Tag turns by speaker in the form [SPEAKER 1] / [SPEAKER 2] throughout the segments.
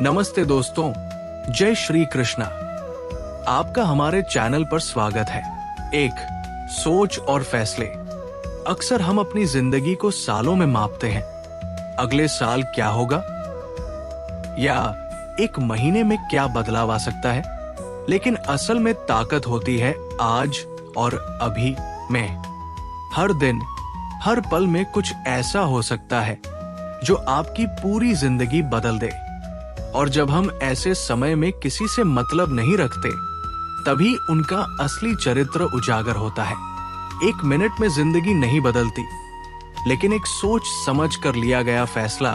[SPEAKER 1] नमस्ते दोस्तों, जय श्री कृष्णा। आपका हमारे चैनल पर स्वागत है। एक सोच और फैसले। अक्सर हम अपनी जिंदगी को सालों में मापते हैं। अगले साल क्या होगा या एक महीने में क्या बदलाव आ सकता है, लेकिन असल में ताकत होती है आज और अभी में। हर दिन हर पल में कुछ ऐसा हो सकता है जो आपकी पूरी जिंदगी बदल दे। और जब हम ऐसे समय में किसी से मतलब नहीं रखते, तभी उनका असली चरित्र उजागर होता है। एक मिनट में जिंदगी नहीं बदलती, लेकिन एक सोच समझ कर लिया गया फैसला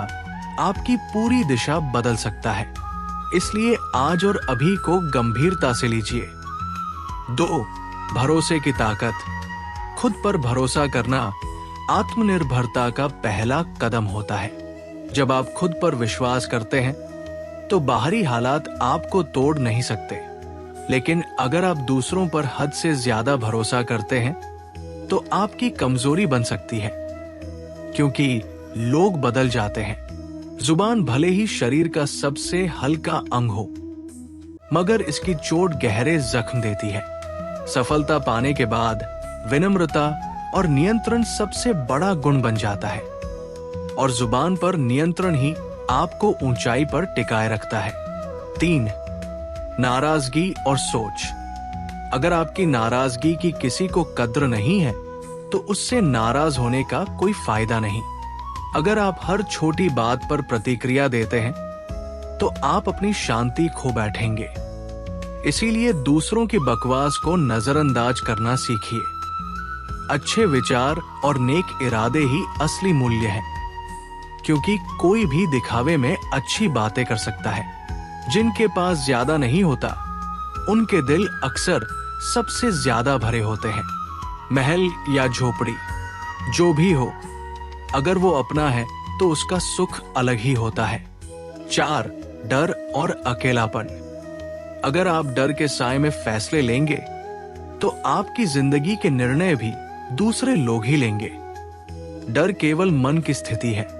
[SPEAKER 1] आपकी पूरी दिशा बदल सकता है। इसलिए आज और अभी को गंभीरता से लीजिए। 2. भरोसे की ताकत। खुद पर भरोसा करना आत्मनिर्भरता का पहला कदम होता है। जब आप खुद पर विश्वास करते हैं तो बाहरी हालात आपको तोड़ नहीं सकते, लेकिन अगर आप दूसरों पर हद से ज्यादा भरोसा करते हैं तो आपकी कमजोरी बन सकती है, क्योंकि लोग बदल जाते हैं। जुबान भले ही शरीर का सबसे हल्का अंग हो, मगर इसकी चोट गहरे जख्म देती है। सफलता पाने के बाद विनम्रता और नियंत्रण सबसे बड़ा गुण बन जाता है, और जुबान पर नियंत्रण ही आपको ऊंचाई पर टिकाए रखता है। 3. नाराजगी और सोच। अगर आपकी नाराजगी की किसी को कद्र नहीं है तो उससे नाराज होने का कोई फायदा नहीं। अगर आप हर छोटी बात पर प्रतिक्रिया देते हैं तो आप अपनी शांति खो बैठेंगे। इसीलिए दूसरों की बकवास को नजरअंदाज करना सीखिए। अच्छे विचार और नेक इरादे ही असली मूल्य हैं, क्योंकि कोई भी दिखावे में अच्छी बातें कर सकता है। जिनके पास ज्यादा नहीं होता, उनके दिल अक्सर सबसे ज्यादा भरे होते हैं। महल या झोपड़ी, जो भी हो, अगर वो अपना है तो उसका सुख अलग ही होता है। 4. डर और अकेलापन। अगर आप डर के साए में फैसले लेंगे तो आपकी जिंदगी के निर्णय भी दूसरे लोग ही लेंगे। डर केवल मन की स्थिति है,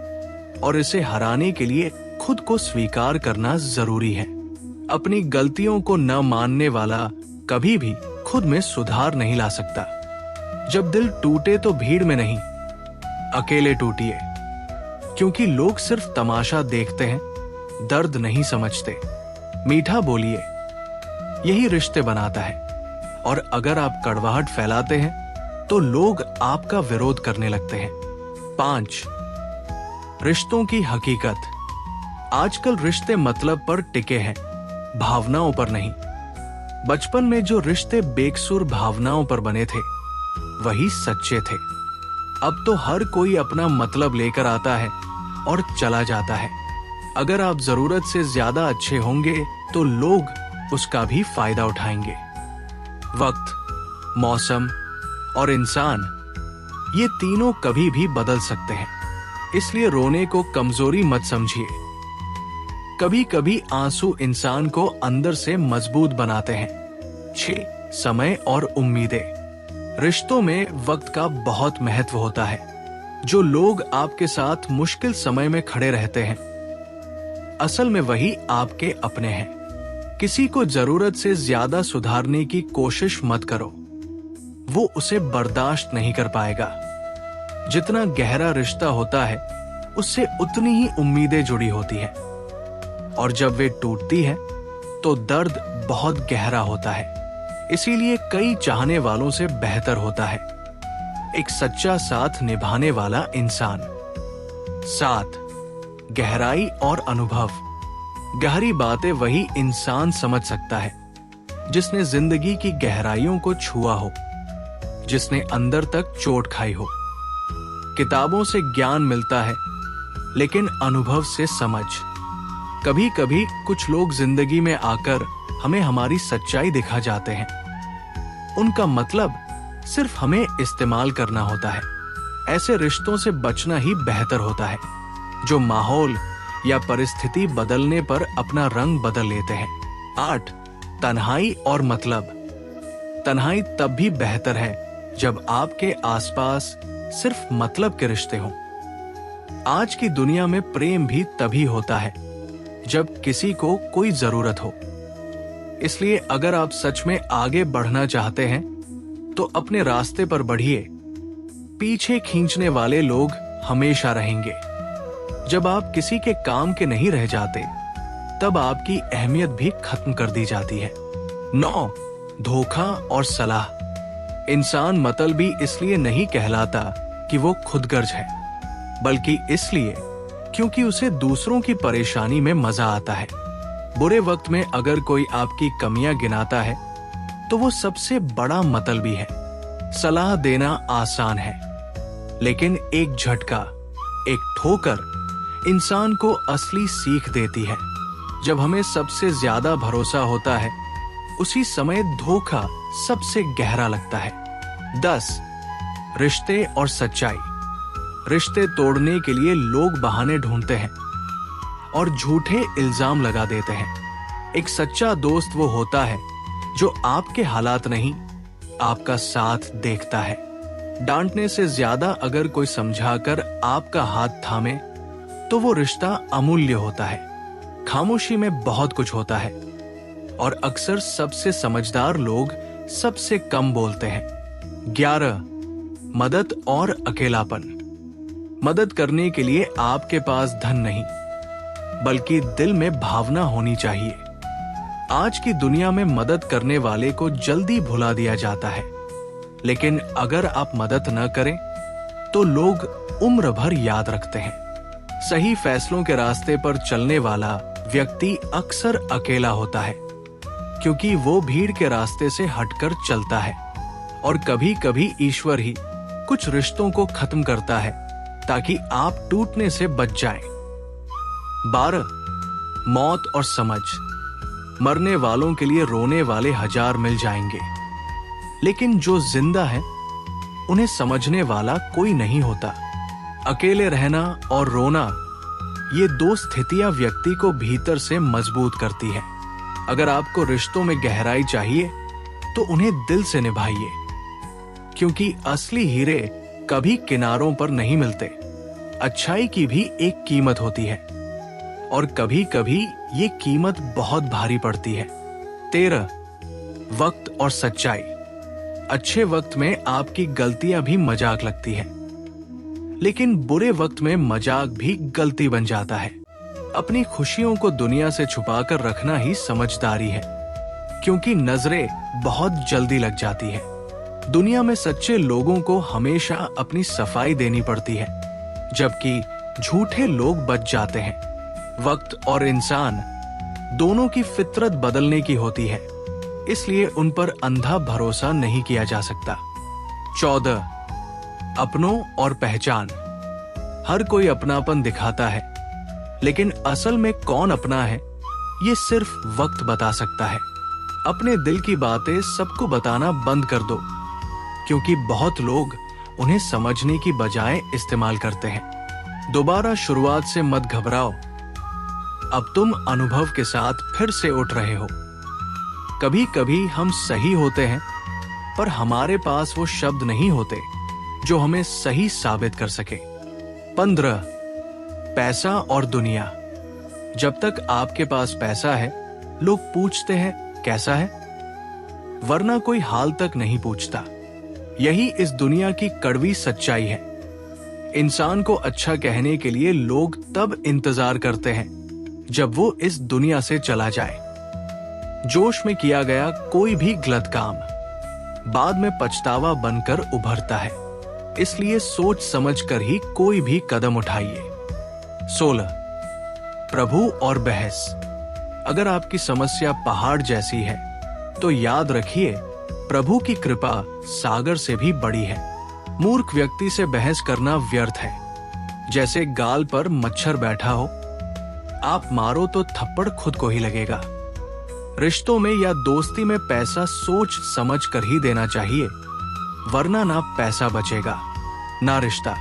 [SPEAKER 1] और इसे हराने के लिए खुद को स्वीकार करना जरूरी है। अपनी गलतियों को न मानने वाला कभी भी खुद में सुधार नहीं ला सकता। जब दिल टूटे तो भीड़ में नहीं, अकेले टूटिए, क्योंकि लोग सिर्फ तमाशा देखते हैं, दर्द नहीं समझते। मीठा बोलिए, यही रिश्ते बनाता है। और अगर आप कड़वाहट फैलाते हैं तो लोग आपका विरोध करने लगते हैं। 5. रिश्तों की हकीकत। आजकल रिश्ते मतलब पर टिके हैं, भावनाओं पर नहीं। बचपन में जो रिश्ते बेकसूर भावनाओं पर बने थे, वही सच्चे थे। अब तो हर कोई अपना मतलब लेकर आता है और चला जाता है। अगर आप जरूरत से ज्यादा अच्छे होंगे तो लोग उसका भी फायदा उठाएंगे। वक्त, मौसम और इंसान, ये तीनों कभी भी बदल सकते हैं। इसलिए रोने को कमजोरी मत समझिए। कभी कभी आंसू इंसान को अंदर से मजबूत बनाते हैं। 6. समय और उम्मीदें। रिश्तों में वक्त का बहुत महत्व होता है। जो लोग आपके साथ मुश्किल समय में खड़े रहते हैं, असल में वही आपके अपने हैं। किसी को जरूरत से ज्यादा सुधारने की कोशिश मत करो, वो उसे बर्दाश्त नहीं कर पाएगा। जितना गहरा रिश्ता होता है, उससे उतनी ही उम्मीदें जुड़ी होती हैं, और जब वे टूटती है तो दर्द बहुत गहरा होता है। इसीलिए कई चाहने वालों से बेहतर होता है एक सच्चा साथ निभाने वाला इंसान। 7. गहराई और अनुभव। गहरी बातें वही इंसान समझ सकता है जिसने जिंदगी की गहराइयों को छुआ हो, जिसने अंदर तक चोट खाई हो। किताबों से ज्ञान मिलता है, लेकिन अनुभव से समझ। कभी कभी कुछ लोग जिंदगी में आकर हमें हमारी सच्चाई दिखा जाते हैं। उनका मतलब सिर्फ हमें इस्तेमाल करना होता है। ऐसे रिश्तों से बचना ही बेहतर होता है, जो माहौल या परिस्थिति बदलने पर अपना रंग बदल लेते हैं। 8. तन्हाई और मतलब। तन्हाई तब भी बेहतर है जब आपके आसपास सिर्फ मतलब के रिश्ते हों। आज की दुनिया में प्रेम भी तभी होता है जब किसी को कोई जरूरत हो। इसलिए अगर आप सच में आगे बढ़ना चाहते हैं तो अपने रास्ते पर बढ़िए। पीछे खींचने वाले लोग हमेशा रहेंगे। जब आप किसी के काम के नहीं रह जाते तब आपकी अहमियत भी खत्म कर दी जाती है। 9. धोखा और सलाह। इंसान मतलबी इसलिए नहीं कहलाता कि वो खुदगर्ज है, बल्कि इसलिए क्योंकि उसे दूसरों की परेशानी में मजा आता है। बुरे वक्त में अगर कोई आपकी कमियां गिनाता है तो वो सबसे बड़ा मतलबी है। सलाह देना आसान है, लेकिन एक झटका, एक ठोकर इंसान को असली सीख देती है। जब हमें सबसे ज्यादा भरोसा होता है उसी समय धोखा सबसे गहरा लगता है। 10. रिश्ते और सच्चाई। रिश्ते तोड़ने के लिए लोग बहाने ढूंढते हैं और झूठे इल्जाम लगा देते हैं। एक सच्चा दोस्त वो होता है जो आपके हालात नहीं, आपका साथ देखता है। डांटने से ज्यादा अगर कोई समझाकर आपका हाथ थामे तो वो रिश्ता अमूल्य होता है। खामोशी में बहुत कुछ होता है और अक्सर सबसे समझदार लोग सबसे कम बोलते हैं। 11. मदद और अकेलापन। मदद करने के लिए आपके पास धन नहीं, बल्कि दिल में भावना होनी चाहिए। आज की दुनिया में मदद करने वाले को जल्दी भुला दिया जाता है, लेकिन अगर आप मदद न करें तो लोग उम्र भर याद रखते हैं। सही फैसलों के रास्ते पर चलने वाला व्यक्ति अक्सर अकेला होता है, क्योंकि वो भीड़ के रास्ते से हटकर चलता है। और कभी कभी ईश्वर ही कुछ रिश्तों को खत्म करता है ताकि आप टूटने से बच जाएं। 12. मौत और समझ। मरने वालों के लिए रोने वाले 1000 मिल जाएंगे, लेकिन जो जिंदा है उन्हें समझने वाला कोई नहीं होता। अकेले रहना और रोना, ये 2 स्थितियां व्यक्ति को भीतर से मजबूत करती है। अगर आपको रिश्तों में गहराई चाहिए तो उन्हें दिल से निभाइए, क्योंकि असली हीरे कभी किनारों पर नहीं मिलते। अच्छाई की भी एक कीमत होती है और कभी कभी ये कीमत बहुत भारी पड़ती है। 13. वक्त और सच्चाई। अच्छे वक्त में आपकी गलतियां भी मजाक लगती है, लेकिन बुरे वक्त में मजाक भी गलती बन जाता है। अपनी खुशियों को दुनिया से छुपाकर रखना ही समझदारी है, क्योंकि नजरें बहुत जल्दी लग जाती है। दुनिया में सच्चे लोगों को हमेशा अपनी सफाई देनी पड़ती है, जबकि झूठे लोग बच जाते हैं। वक्त और इंसान दोनों की फितरत बदलने की होती है, इसलिए उन पर अंधा भरोसा नहीं किया जा सकता। 14. अपनों और पहचान। हर कोई अपनापन दिखाता है, लेकिन असल में कौन अपना है ये सिर्फ वक्त बता सकता है। अपने दिल की बातें सबको बताना बंद कर दो, क्योंकि बहुत लोग उन्हें समझने की बजाय इस्तेमाल करते हैं। दोबारा शुरुआत से मत घबराओ, अब तुम अनुभव के साथ फिर से उठ रहे हो। कभी कभी हम सही होते हैं, पर हमारे पास वो शब्द नहीं होते जो हमें सही साबित कर सके। 15. पैसा और दुनिया। जब तक आपके पास पैसा है, लोग पूछते हैं कैसा है, वरना कोई हाल तक नहीं पूछता। यही इस दुनिया की कड़वी सच्चाई है। इंसान को अच्छा कहने के लिए लोग तब इंतजार करते हैं जब वो इस दुनिया से चला जाए। जोश में किया गया कोई भी गलत काम बाद में पछतावा बनकर उभरता है, इसलिए सोच समझकर ही कोई भी कदम उठाइए। 16. प्रभु और बहस। अगर आपकी समस्या पहाड़ जैसी है तो याद रखिए, प्रभु की कृपा सागर से भी बड़ी है। मूर्ख व्यक्ति से बहस करना व्यर्थ है, जैसे गाल पर मच्छर बैठा हो, आप मारो तो थप्पड़ खुद को ही लगेगा। रिश्तों में या दोस्ती में पैसा सोच समझ कर ही देना चाहिए, वरना ना पैसा बचेगा ना रिश्ता।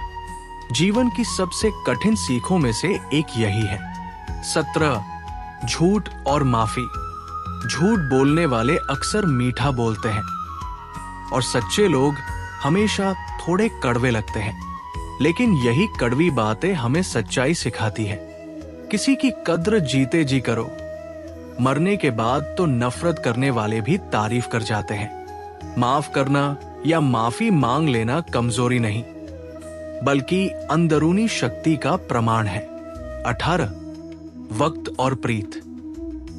[SPEAKER 1] जीवन की सबसे कठिन सीखों में से एक यही है। 17. झूठ और माफी। झूठ बोलने वाले अक्सर मीठा बोलते हैं और सच्चे लोग हमेशा थोड़े कड़वे लगते हैं, लेकिन यही कड़वी बातें हमें सच्चाई सिखाती है। किसी की कद्र जीते जी करो, मरने के बाद तो नफरत करने वाले भी तारीफ कर जाते हैं। माफ करना या माफी मांग लेना कमजोरी नहीं, बल्कि अंदरूनी शक्ति का प्रमाण है। 18 वक्त और प्रीत।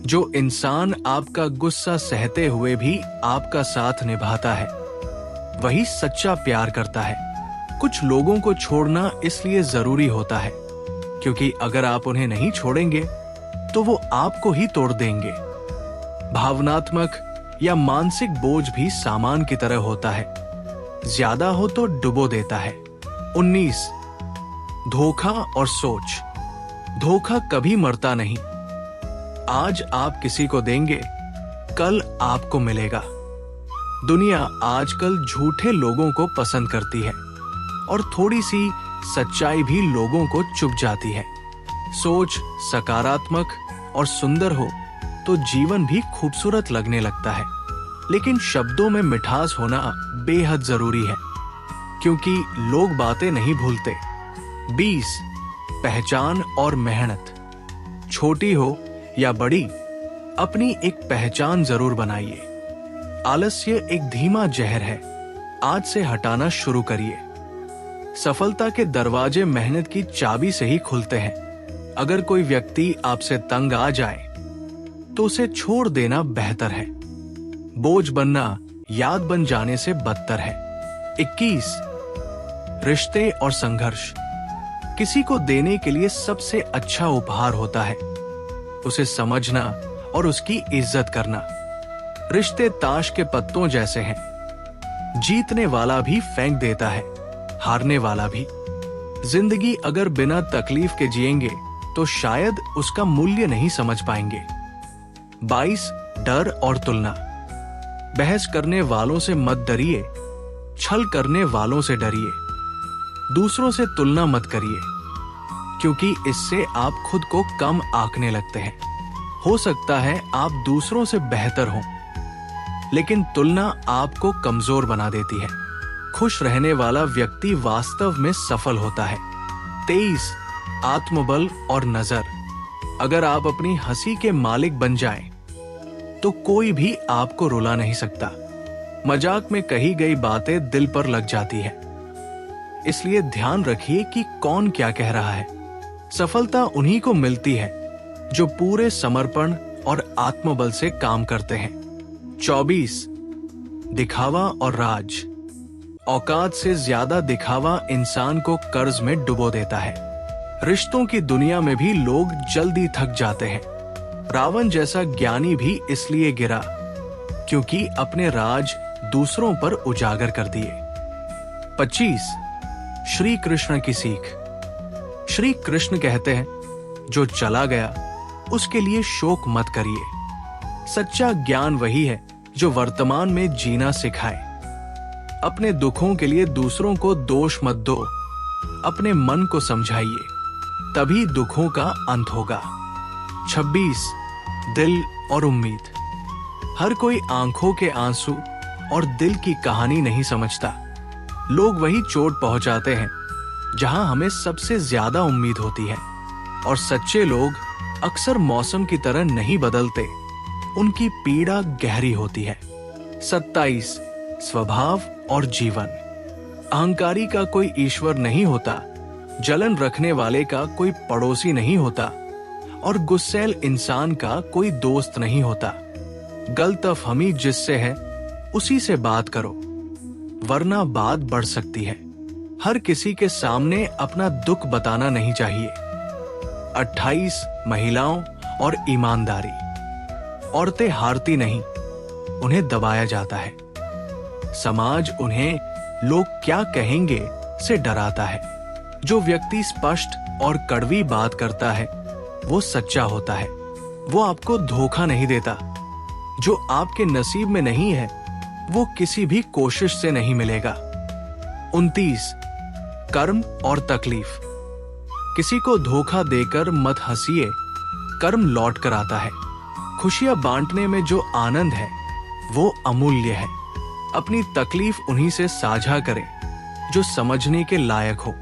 [SPEAKER 1] जो इंसान आपका गुस्सा सहते हुए भी आपका साथ निभाता है, वही सच्चा प्यार करता है। कुछ लोगों को छोड़ना इसलिए जरूरी होता है क्योंकि अगर आप उन्हें नहीं छोड़ेंगे तो वो आपको ही तोड़ देंगे। भावनात्मक या मानसिक बोझ भी सामान की तरह होता है, ज्यादा हो तो डुबो देता है। 19 धोखा और सोच। धोखा कभी मरता नहीं। आज आप किसी को देंगे, कल आपको मिलेगा। दुनिया आजकल झूठे लोगों को पसंद करती है और थोड़ी सी सच्चाई भी लोगों को चुभ जाती है। सोच सकारात्मक और सुंदर हो तो जीवन भी खूबसूरत लगने लगता है, लेकिन शब्दों में मिठास होना बेहद जरूरी है क्योंकि लोग बातें नहीं भूलते। 20 पहचान और मेहनत। छोटी हो या बड़ी, अपनी एक पहचान जरूर बनाइए। आलस्य एक धीमा जहर है, आज से हटाना शुरू करिए। सफलता के दरवाजे मेहनत की चाबी से ही खुलते हैं। अगर कोई व्यक्ति आपसे तंग आ जाए तो उसे छोड़ देना बेहतर है। बोझ बनना याद बन जाने से बदतर है। 21 रिश्ते और संघर्ष। किसी को देने के लिए सबसे अच्छा उपहार होता है उसे समझना और उसकी इज्जत करना। रिश्ते ताश के पत्तों जैसे हैं, जीतने वाला भी फेंक देता है, हारने वाला भी। जिंदगी अगर बिना तकलीफ के जिएंगे तो शायद उसका मूल्य नहीं समझ पाएंगे। 22 डर और तुलना। बहस करने वालों से मत डरिए, छल करने वालों से डरिए। दूसरों से तुलना मत करिए क्योंकि इससे आप खुद को कम आंकने लगते हैं। हो सकता है आप दूसरों से बेहतर हों, लेकिन तुलना आपको कमजोर बना देती है। खुश रहने वाला व्यक्ति वास्तव में सफल होता है। 23 आत्मबल और नजर। अगर आप अपनी हंसी के मालिक बन जाएं, तो कोई भी आपको रुला नहीं सकता। मजाक में कही गई बातें दिल पर लग जाती है, इसलिए ध्यान रखिए कि कौन क्या कह रहा है। सफलता उन्हीं को मिलती है जो पूरे समर्पण और आत्मबल से काम करते हैं। 24 दिखावा और राज। औकात से ज्यादा दिखावा इंसान को कर्ज में डुबो देता है। रिश्तों की दुनिया में भी लोग जल्दी थक जाते हैं। रावण जैसा ज्ञानी भी इसलिए गिरा क्योंकि अपने राज दूसरों पर उजागर कर दिए। 25 श्री कृष्ण की सीख। श्री कृष्ण कहते हैं, जो चला गया उसके लिए शोक मत करिए। सच्चा ज्ञान वही है जो वर्तमान में जीना सिखाए। अपने दुखों के लिए दूसरों को दोष मत दो, अपने मन को समझाइए, तभी दुखों का अंत होगा। 26 दिल और उम्मीद। हर कोई आंखों के आंसू और दिल की कहानी नहीं समझता। लोग वही चोट पहुंचाते हैं जहां हमें सबसे ज्यादा उम्मीद होती है, और सच्चे लोग अक्सर मौसम की तरह नहीं बदलते, उनकी पीड़ा गहरी होती है। 27 स्वभाव और जीवन। अहंकारी का कोई ईश्वर नहीं होता, जलन रखने वाले का कोई पड़ोसी नहीं होता, और गुस्सैल इंसान का कोई दोस्त नहीं होता। गलतफहमी जिससे है उसी से बात करो, वरना बात बढ़ सकती है। हर किसी के सामने अपना दुख बताना नहीं चाहिए। 28 महिलाओं और ईमानदारी। औरतें हारती नहीं, उन्हें दबाया जाता है। समाज उन्हें लोग क्या कहेंगे से डराता है। जो व्यक्ति स्पष्ट और कड़वी बात करता है वो सच्चा होता है। वो आपको धोखा नहीं देता। जो आपके नसीब में नहीं है वो किसी भी कोशिश से नहीं मिलेगा। 29 कर्म और तकलीफ। किसी को धोखा देकर मत हंसिए, कर्म लौट कर आता है। खुशियां बांटने में जो आनंद है वो अमूल्य है। अपनी तकलीफ उन्हीं से साझा करें जो समझने के लायक हो।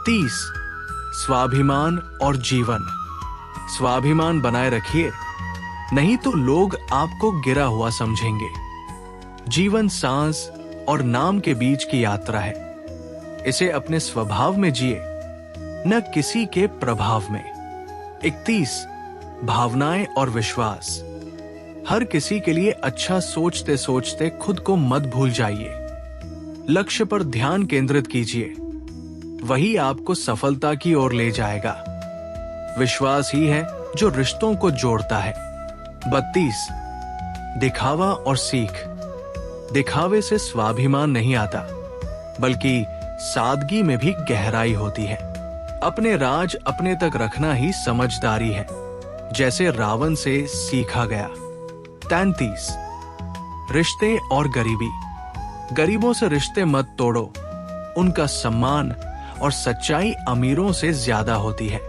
[SPEAKER 1] 30 स्वाभिमान और जीवन। स्वाभिमान बनाए रखिए, नहीं तो लोग आपको गिरा हुआ समझेंगे। जीवन सांस और नाम के बीच की यात्रा है। इसे अपने स्वभाव में जिए, न किसी के प्रभाव में। 31 भावनाएं और विश्वास। हर किसी के लिए अच्छा सोचते सोचते खुद को मत भूल जाइए। लक्ष्य पर ध्यान केंद्रित कीजिए, वही आपको सफलता की ओर ले जाएगा। विश्वास ही है जो रिश्तों को जोड़ता है। 32 दिखावा और सीख। दिखावे से स्वाभिमान नहीं आता, बल्कि सादगी में भी गहराई होती है। अपने राज अपने तक रखना ही समझदारी है, जैसे रावण से सीखा गया। 33 रिश्ते और गरीबी। गरीबों से रिश्ते मत तोड़ो, उनका सम्मान और सच्चाई अमीरों से ज्यादा होती है।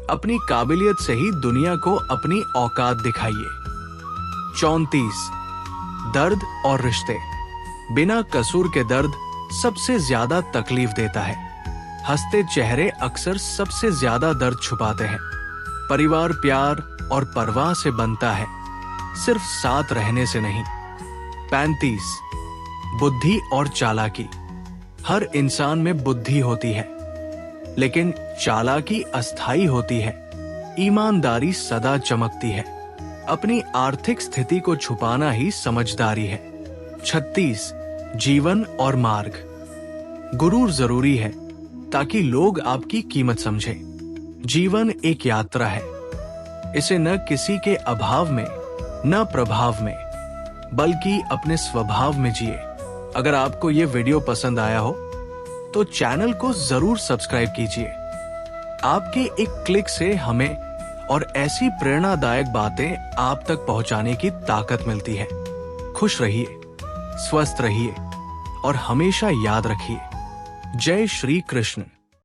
[SPEAKER 1] अपनी काबिलियत से ही दुनिया को अपनी औकात दिखाइए। 34 दर्द और रिश्ते। बिना कसूर के दर्द सबसे ज्यादा तकलीफ देता है। हंसते चेहरे अक्सर सबसे ज्यादा दर्द छुपाते हैं। परिवार प्यार और परवाह से बनता है, सिर्फ साथ रहने से नहीं। 35 बुद्धि और चालाकी। हर इंसान में बुद्धि होती है, लेकिन चालाकी अस्थायी होती है। ईमानदारी सदा चमकती है। अपनी आर्थिक स्थिति को छुपाना ही समझदारी है। 36 जीवन और मार्ग। गुरूर जरूरी है ताकि लोग आपकी कीमत समझें। जीवन एक यात्रा है, इसे न किसी के अभाव में न प्रभाव में, बल्कि अपने स्वभाव में जिए। अगर आपको ये वीडियो पसंद आया हो तो चैनल को जरूर सब्सक्राइब कीजिए। आपके एक क्लिक से हमें और ऐसी प्रेरणादायक बातें आप तक पहुंचाने की ताकत मिलती है। खुश रहिए, स्वस्थ रहिए और हमेशा याद रखिए, जय श्री कृष्ण।